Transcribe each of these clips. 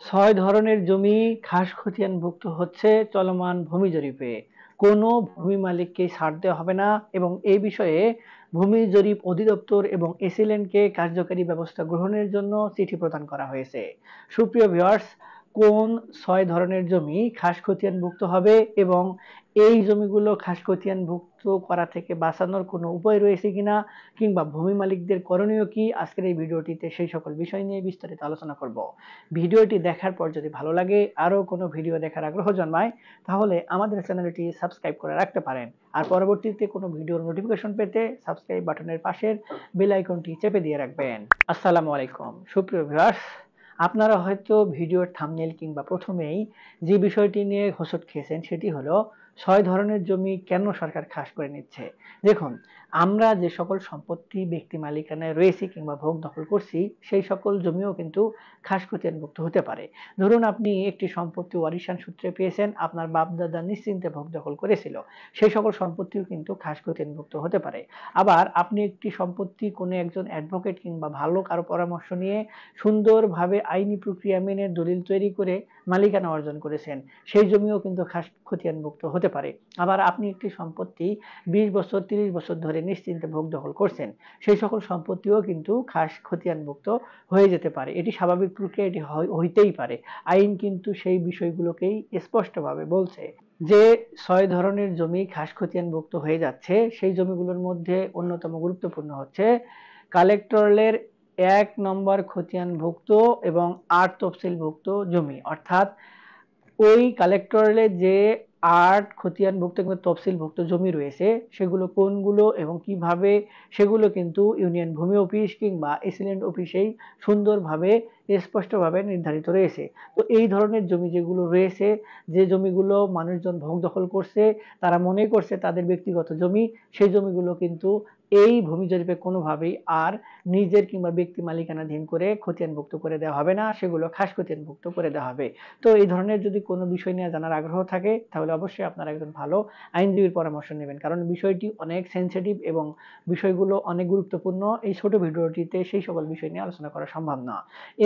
ছয় ধরনের জমি খাস খতিয়ানভুক্ত হচ্ছে চলমান ভূমি জরিপে। কোনো ভূমি মালিককে ছাড় দেওয়া হবে না এবং এই বিষয়ে ভূমি জরিপ অধিদপ্তর এবং এসিল্যান্ডকে কার্যকারী ব্যবস্থা গ্রহণের জন্য চিঠি প্রদান করা হয়েছে। সুপ্রিয় ভিউয়ার্স, কোন ছয় ধরনের জমি খাস খতিয়ানভুক্ত হবে এবং এই জমিগুলো খাস খতিয়ানভুক্ত করা থেকে বাঁচানোর কোনো উপায় রয়েছে কিনা কিংবা ভূমি মালিকদের করণীয় কি, আজকের এই ভিডিওটিতে সেই সকল বিষয় নিয়ে বিস্তারিত আলোচনা করব। ভিডিওটি দেখার পর যদি ভালো লাগে, আরো কোনো ভিডিও দেখার আগ্রহ জন্মায়, তাহলে আমাদের চ্যানেলটি সাবস্ক্রাইব করে রাখতে পারেন। আর পরবর্তীতে কোনো ভিডিওর নোটিফিকেশন পেতে সাবস্ক্রাইব বাটনের পাশের বেল আইকনটি চেপে দিয়ে রাখবেন। আসসালামু আলাইকুম সুপ্রিয় ভিউয়ার্স, আপনারা হয়তো ভিডিওর থাম্বনেল কিংবা প্রথমেই যে বিষয়টি নিয়ে হোঁচট খেয়েছেন সেটি হলো ছয় ধরনের জমি কেন সরকার খাস করে নিচ্ছে। দেখুন, আমরা যে সকল সম্পত্তি ব্যক্তি মালিকানায় রয়েছি কিংবা ভোগ দখল করছি সেই সকল জমিও কিন্তু খাস খতিয়ানভুক্ত হতে পারে। ধরুন আপনি একটি সম্পত্তি ওয়ারিশান সূত্রে পেয়েছেন, আপনার বাপ দাদা নিশ্চিন্তে ভোগ দখল করেছিল, সেই সকল সম্পত্তিও কিন্তু খাস খতিয়ানভুক্ত হতে পারে। আবার আপনি একটি সম্পত্তি কোনো একজন অ্যাডভোকেট কিংবা ভালো কারো পরামর্শ নিয়ে সুন্দরভাবে আইনি প্রক্রিয়া মেনে দলিল তৈরি করে মালিকানা অর্জন করেছেন, সেই জমিও কিন্তু খাস খতিয়ানভুক্ত হতে পারে। আবার আপনি একটি সম্পত্তি 20 বছর 30 বছর ধরে নিশ্চিন্তে ভোগ দখল করছেন, সেই সকল সম্পত্তিও কিন্তু খাস খতিয়ানভুক্ত হয়ে যেতে পারে। এটি স্বাভাবিক প্রক্রিয়া, এটি হইতেই পারে। আইন কিন্তু সেই বিষয়গুলোকেই স্পষ্টভাবে বলছে যে ছয় ধরনের জমি খাস খতিয়ানভুক্ত হয়ে যাচ্ছে। সেই জমিগুলোর মধ্যে অন্যতম গুরুত্বপূর্ণ হচ্ছে কালেক্টরের 1 নম্বর খতিয়ানভুক্ত এবং 8 তফসিলভুক্ত জমি, অর্থাৎ ওই কালেক্টরের যে 8 খতিয়ানভুক্ত এবং তফসিলভুক্ত জমি রয়েছে সেগুলো কোনগুলো এবং কিভাবে, সেগুলো কিন্তু ইউনিয়ন ভূমি অফিস কিংবা এসিল্যান্ড অফিসেই সুন্দরভাবে স্পষ্টভাবে নির্ধারিত রয়েছে। তো এই ধরনের জমি যেগুলো রয়েছে, যে জমিগুলো মানুষজন ভোগ দখল করছে, তারা মনে করছে তাদের ব্যক্তিগত জমি, সেই জমিগুলো কিন্তু এই ভূমি জরিপে কোনোভাবেই আর নিজের কিংবা ব্যক্তি মালিকানাধীন করে খতিয়ানভুক্ত করে দেওয়া হবে না, সেগুলো খাস খতিয়ানভুক্ত করে দেওয়া হবে। তো এই ধরনের যদি কোনো বিষয় নিয়ে জানার আগ্রহ থাকে তাহলে অবশ্যই আপনারা একজন ভালো আইনজীবীর পরামর্শ নেবেন, কারণ বিষয়টি অনেক সেন্সিটিভ এবং বিষয়গুলো অনেক গুরুত্বপূর্ণ। এই ছোট ভিডিওটিতে সেই সকল বিষয় নিয়ে আলোচনা করা সম্ভব না।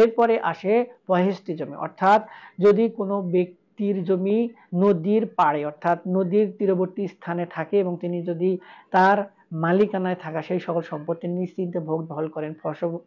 এরপরে আসে পহেস্তি জমি, অর্থাৎ যদি কোনো ব্যক্তির জমি নদীর পাড়ে অর্থাৎ নদীর তীরবর্তী স্থানে থাকে এবং তিনি যদি তার মালিকানায় থাকা সেই সকল সম্পত্তি নিশ্চিন্তে ভোগ দখল করেন,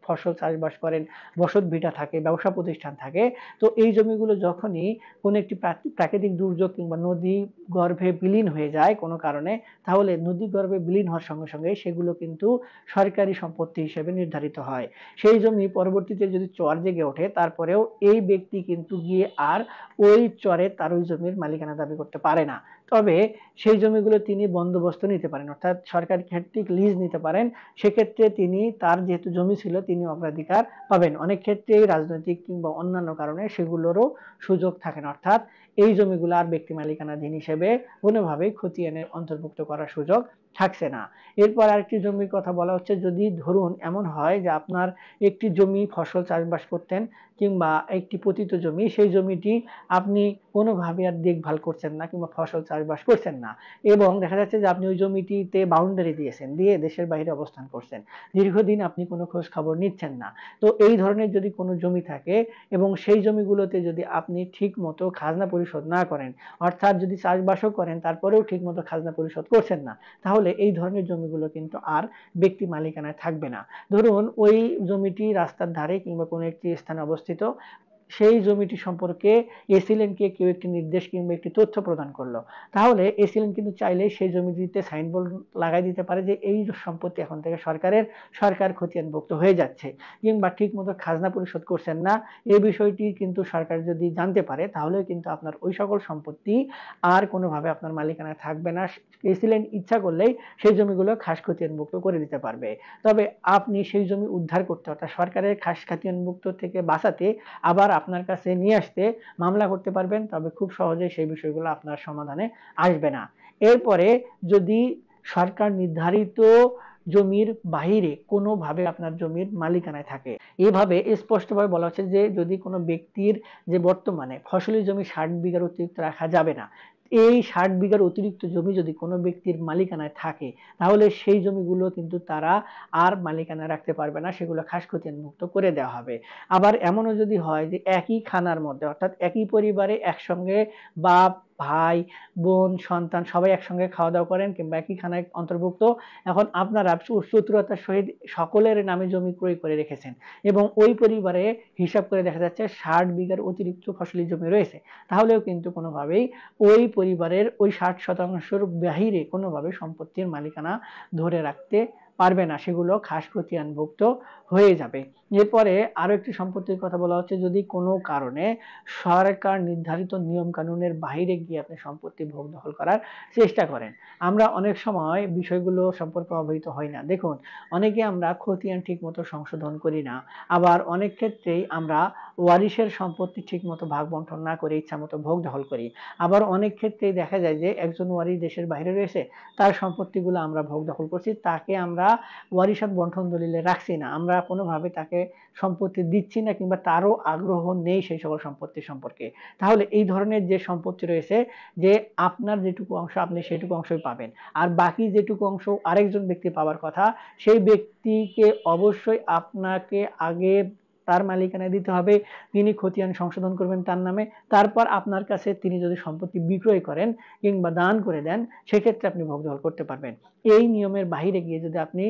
ফসল চাষবাস করেন, বসত ভিটা থাকে, ব্যবসা প্রতিষ্ঠান থাকে, তো এই জমিগুলো যখনই কোনো একটি প্রাকৃতিক দুর্যোগ কিংবা নদী গর্ভে বিলীন হয়ে যায় কোনো কারণে, তাহলে নদী গর্ভে বিলীন হওয়ার সঙ্গে সঙ্গে সেগুলো কিন্তু সরকারি সম্পত্তি হিসেবে নির্ধারিত হয়। সেই জমি পরবর্তীতে যদি চর জেগে ওঠে, তারপরেও এই ব্যক্তি কিন্তু গিয়ে আর ওই চরে তার ওই জমির মালিকানা দাবি করতে পারে না। তবে সেই জমিগুলো তিনি বন্দোবস্ত নিতে পারেন, অর্থাৎ সরকার কর্তৃক লিজ নিতে পারেন। সেক্ষেত্রে তিনি তার যেহেতু জমি ছিল তিনি অগ্রাধিকার পাবেন। অনেক ক্ষেত্রেই রাজনৈতিক কিংবা অন্যান্য কারণে সেগুলোরও সুযোগ থাকে না, অর্থাৎ এই জমিগুলো আর ব্যক্তি মালিকানাধীন হিসেবে কোনোভাবেই খতিয়ানের অন্তর্ভুক্ত করার সুযোগ থাকছে না। এরপর আরেকটি জমির কথা বলা হচ্ছে, যদি ধরুন এমন হয় যে আপনার একটি জমি ফসল চাষবাস করতেন কিংবা একটি পতিত জমি, সেই জমিটি আপনি কোনোভাবে আর দেখভাল করছেন না কিংবা ফসল চাষবাস করছেন না এবং দেখা যাচ্ছে যে আপনি ওই জমিটিতে বাউন্ডারি দিয়েছেন, দিয়ে দেশের বাইরে অবস্থান করছেন, দীর্ঘদিন আপনি কোনো খোঁজ খবর নিচ্ছেন না। তো এই ধরনের যদি কোনো জমি থাকে এবং সেই জমিগুলোতে যদি আপনি ঠিক মতো খাজনা পরিশোধ না করেন, অর্থাৎ যদি চাষবাসও করেন তারপরেও ঠিক মতো খাজনা পরিশোধ করছেন না, তাহলে এই ধরনের জমিগুলো কিন্তু আর ব্যক্তি মালিকানায় থাকবে না। ধরুন ওই জমিটি রাস্তার ধারে কিংবা কোনো একটি স্থানে অবস্থিত, সেই জমিটি সম্পর্কে এসিল্যান্ডকে কেউ একটি নির্দেশ কিংবা একটি তথ্য প্রদান করলো, তাহলে এসিল্যান্ড কিন্তু চাইলে সেই জমিটিতে সাইনবোর্ড লাগাই দিতে পারে যে এই সম্পত্তি এখন থেকে সরকারের, সরকার খতিয়ানভুক্ত হয়ে যাচ্ছে, কিংবা ঠিক মতো খাজনা পরিশোধ করছেন না, এই বিষয়টি কিন্তু সরকার যদি জানতে পারে তাহলে কিন্তু আপনার ওই সকল সম্পত্তি আর কোনোভাবে আপনার মালিকানায় থাকবে না। এসিল্যান্ড ইচ্ছা করলেই সেই জমিগুলো খাস খতিয়ানভুক্ত করে দিতে পারবে। তবে আপনি সেই জমি উদ্ধার করতে, অর্থাৎ সরকারের খাস খতিয়ানভুক্ত থেকে বাঁচাতে আবার আপনার কাছে নিয়ে আসতে মামলা করতে পারবেন, তবে খুব সহজে সেই বিষয়গুলো আপনার সমাধানে আসবে না। এরপরে যদি সরকার নির্ধারিত জমির বাহিরে কোনোভাবে আপনার জমির মালিকানায় থাকে, এভাবে স্পষ্টভাবে বলা হচ্ছে যে যদি কোনো ব্যক্তির যে বর্তমানে ফসলি জমি 60 বিঘার অতিরিক্ত রাখা যাবে না, এই 60 বিঘার অতিরিক্ত জমি যদি কোনো ব্যক্তির মালিকানায় থাকে, তাহলে সেই জমিগুলো কিন্তু তারা আর মালিকানায় রাখতে পারবে না, সেগুলো খাস খতিয়ান মুক্ত করে দেওয়া হবে। আবার এমনও যদি হয় যে একই খানার মধ্যে, অর্থাৎ একই পরিবারে একসঙ্গে বাপ, ভাই, বোন, সন্তান সবাই একসঙ্গে খাওয়া দাওয়া করেন কিংবা একই খানায় অন্তর্ভুক্ত, এখন আপনারা চতুরতার সহিত সকলের নামে জমি ক্রয় করে রেখেছেন এবং ওই পরিবারে হিসাব করে দেখা যাচ্ছে 60 বিঘার অতিরিক্ত ফসলি জমি রয়েছে, তাহলেও কিন্তু কোনোভাবেই ওই পরিবারের ওই 60% বাহিরে কোনোভাবে সম্পত্তির মালিকানা ধরে রাখতে পারবে না, সেগুলো খাস খতিয়ানভুক্ত হয়ে যাবে। এরপরে আরো একটি সম্পত্তির কথা বলা হচ্ছে, যদি কোনো কারণে সরকার নির্ধারিত নিয়ম কানুনের বাইরে গিয়ে আপনি সম্পত্তি ভোগ দখল করার চেষ্টা করেন। আমরা অনেক সময় বিষয়গুলো সম্পর্কে অবহিত হই না। দেখুন, অনেকে আমরা খতিয়ান ঠিক মতো সংশোধন করি না, আবার অনেক ক্ষেত্রেই আমরা ওয়ারিশের সম্পত্তি ঠিক মতো ভাগ বন্টন না করে ইচ্ছা মতো ভোগ দখল করি। আবার অনেক ক্ষেত্রেই দেখা যায় যে একজন ওয়ারিশ দেশের বাইরে রয়েছে, তার সম্পত্তিগুলো আমরা ভোগ দখল করছি, তাকে আমরা ওয়ারিশাত বন্টন দলিলে রাখছি না, আমরা কোনোভাবে তাকে সম্পত্তি দিচ্ছি না কিংবা তারও আগ্রহ নেই সেই সকল সম্পত্তি সম্পর্কে। তাহলে এই ধরনের যে সম্পত্তি রয়েছে, যে আপনার যেটুকু অংশ আপনি সেটুকু অংশই পাবেন, আর বাকি যেটুকু অংশ আরেকজন ব্যক্তি পাওয়ার কথা, সেই ব্যক্তিকে অবশ্যই আপনাকে আগে তার মালিকানায় দিতে হবে, তিনি খতিয়ান সংশোধন করবেন তার নামে, তারপর আপনার কাছে তিনি যদি সম্পত্তি বিক্রয় করেন কিংবা দান করে দেন, সেক্ষেত্রে আপনি ভোগ দখল করতে পারবেন। এই নিয়মের বাইরে গিয়ে যদি আপনি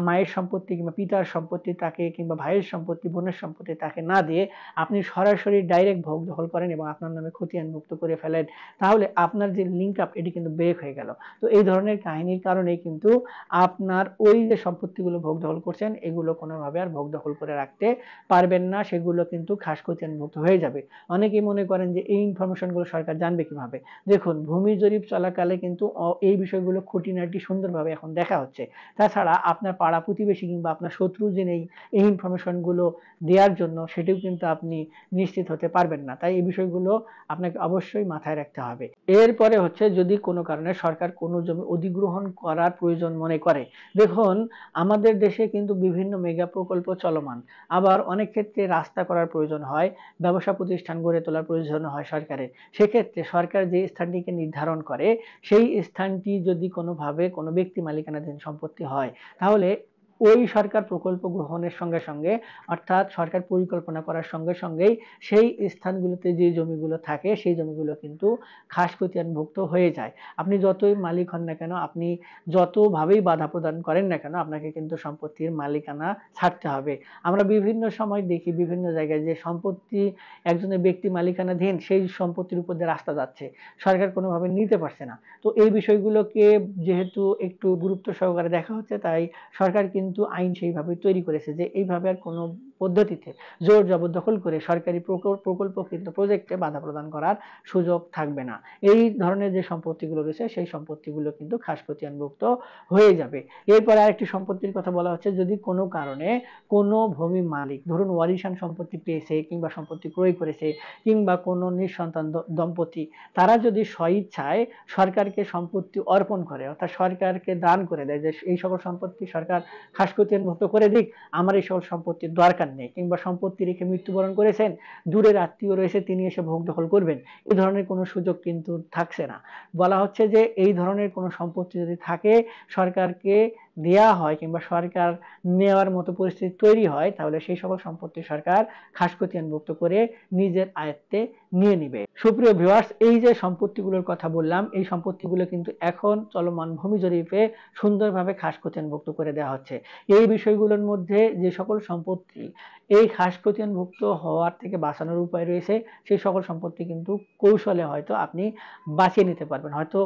মায়ের সম্পত্তি কিংবা পিতার সম্পত্তি তাকে কিংবা ভাইয়ের সম্পত্তি, বোনের সম্পত্তি তাকে না দিয়ে আপনি সরাসরি ডাইরেক্ট ভোগ দখল করেন এবং আপনার নামে খতিয়ান মুক্ত করে ফেলেন, তাহলে আপনার যে লিঙ্ক আপ এটি কিন্তু ব্রেক হয়ে গেল। তো এই ধরনের কাহিনীর কারণেই কিন্তু আপনার ওই যে সম্পত্তিগুলো ভোগ দখল করছেন, এগুলো কোনোভাবে আর ভোগ দখল করে রাখতে পারবেন না, সেগুলো কিন্তু খাস খতিয়ান মুক্ত হয়ে যাবে। অনেকেই মনে করেন যে এই ইনফরমেশনগুলো সরকার জানবে কিভাবে। দেখুন, ভূমি জরিপ চলাকালে কিন্তু এই বিষয়গুলো খুঁটিনাটি সুন্দরভাবে এখন দেখা হচ্ছে। তাছাড়া আপনার পাড়া প্রতিবেশী কিংবা আপনার শত্রু জেনে এই ইনফরমেশনগুলো দেওয়ার জন্য সেটিও কিন্তু আপনি নিশ্চিত হতে পারবেন না। তাই এই বিষয়গুলো আপনাকে অবশ্যই মাথায় রাখতে হবে। এরপরে হচ্ছে, যদি কোনো কারণে সরকার কোনো জমি অধিগ্রহণ করার প্রয়োজন মনে করে, দেখুন আমাদের দেশে কিন্তু বিভিন্ন মেগা প্রকল্প চলমান, আবার অনেক ক্ষেত্রে রাস্তা করার প্রয়োজন হয়, ব্যবসা প্রতিষ্ঠান গড়ে তোলার প্রয়োজন হয় সরকারের। সেক্ষেত্রে সরকার যে স্থানটিকে নির্ধারণ করে, সেই স্থানটি যদি কোনোভাবে কোনো ব্যক্তি মালিকানাধীন সম্পত্তি হয়, তাহলে ওই সরকার প্রকল্প গ্রহণের সঙ্গে সঙ্গে, অর্থাৎ সরকার পরিকল্পনা করার সঙ্গে সঙ্গেই সেই স্থানগুলোতে যে জমিগুলো থাকে সেই জমিগুলো কিন্তু খাস খতিয়ানভুক্ত হয়ে যায়। আপনি যতই মালিক হন না কেন, আপনি যতভাবেই বাধা প্রদান করেন না কেন, আপনাকে কিন্তু সম্পত্তির মালিকানা ছাড়তে হবে। আমরা বিভিন্ন সময় দেখি বিভিন্ন জায়গায় যে সম্পত্তি একজনের ব্যক্তি মালিকানাধীন, সেই সম্পত্তির উপর দিয়ে রাস্তা যাচ্ছে, সরকার কোনোভাবে নিতে পারছে না। তো এই বিষয়গুলোকে যেহেতু একটু গুরুত্ব সহকারে দেখা হচ্ছে, তাই সরকার কিন্তু আইন সেইভাবে তৈরি করেছে যে এইভাবে আর কোনো পদ্ধতিতে জোর জবরদখল করে সরকারি প্রকল্প কিন্তু প্রজেক্টে বাধা প্রদান করার সুযোগ থাকবে না। এই ধরনের যে সম্পত্তিগুলো রয়েছে সেই সম্পত্তিগুলো কিন্তু খাস খতিয়ানভুক্ত হয়ে যাবে। এরপরে আরেকটি সম্পত্তির কথা বলা হচ্ছে, যদি কোনো কারণে কোনো ভূমি মালিক, ধরুন ওয়ারিশান সম্পত্তি পেয়েছে কিংবা সম্পত্তি ক্রয় করেছে কিংবা কোনো নিঃসন্তান দম্পতি, তারা যদি স্বইচ্ছায় সরকারকে সম্পত্তি অর্পণ করে, অর্থাৎ সরকারকে দান করে দেয় যে এই সকল সম্পত্তি সরকার খাস খতিয়ানভুক্ত করে দিক, আমার এই সকল সম্পত্তির দরকার নেই, কিংবা সম্পত্তি রেখে মৃত্যুবরণ করেছেন, দূরের আত্মীয় রয়েছে তিনি এসে ভোগ দখল করবেন, এই ধরনের কোনো সুযোগ কিন্তু থাকছে না। বলা হচ্ছে যে এই ধরনের কোনো সম্পত্তি যদি থাকে, সরকারকে দেয়া হয় কিংবা সরকার নেওয়ার মতো পরিস্থিতি তৈরি হয়, তাহলে সেই সকল সম্পত্তি সরকার খাস খতিয়ানভুক্ত করে নিজের আয়ত্তে নিয়ে নিবে। সুপ্রিয় ভিউয়ার্স, এই যে সম্পত্তিগুলোর কথা বললাম, এই সম্পত্তিগুলো কিন্তু এখন চলমান ভূমি জরিপে সুন্দরভাবে খাস খতিয়ানভুক্ত করে দেওয়া হচ্ছে। এই বিষয়গুলোর মধ্যে যে সকল সম্পত্তি এই খাস খতিয়ানভুক্ত হওয়ার থেকে বাঁচানোর উপায় রয়েছে, সেই সকল সম্পত্তি কিন্তু কৌশলে হয়তো আপনি বাঁচিয়ে নিতে পারবেন। হয়তো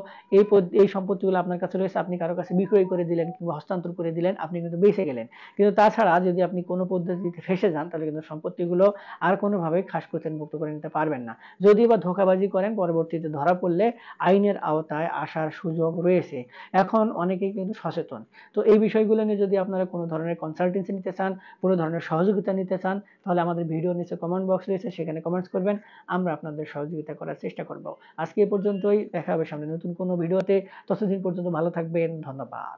এই সম্পত্তিগুলো আপনার কাছে রয়েছে, আপনি কারো কাছে বিক্রয় করে দিলেন কিংবা হস্তান্তর করে দিলেন, আপনি কিন্তু বেঁচে গেলেন। কিন্তু তাছাড়া যদি আপনি কোনো পদ্ধতিতে ফেঁসে যান, তাহলে কিন্তু সম্পত্তিগুলো আর কোনোভাবে খাস খতিয়ানভুক্ত করে নিতে পারবেন না। যদি বা ধোঁকাবাজি করেন, পরবর্তীতে ধরা পড়লে আইনের আওতায় আসার সুযোগ রয়েছে। এখন অনেকেই কিন্তু সচেতন। তো এই বিষয়গুলো নিয়ে যদি আপনারা কোনো ধরনের কনসালটেন্সি নিতে চান, কোনো ধরনের সহযোগিতা নিতে চান, তাহলে আমাদের ভিডিওর নিচে কমেন্ট বক্স রয়েছে, সেখানে কমেন্টস করবেন, আমরা আপনাদের সহযোগিতা করার চেষ্টা করব। আজকে এ পর্যন্তই, দেখা হবে সামনে নতুন কোনো ভিডিওতে। ততদিন পর্যন্ত ভালো থাকবেন, ধন্যবাদ।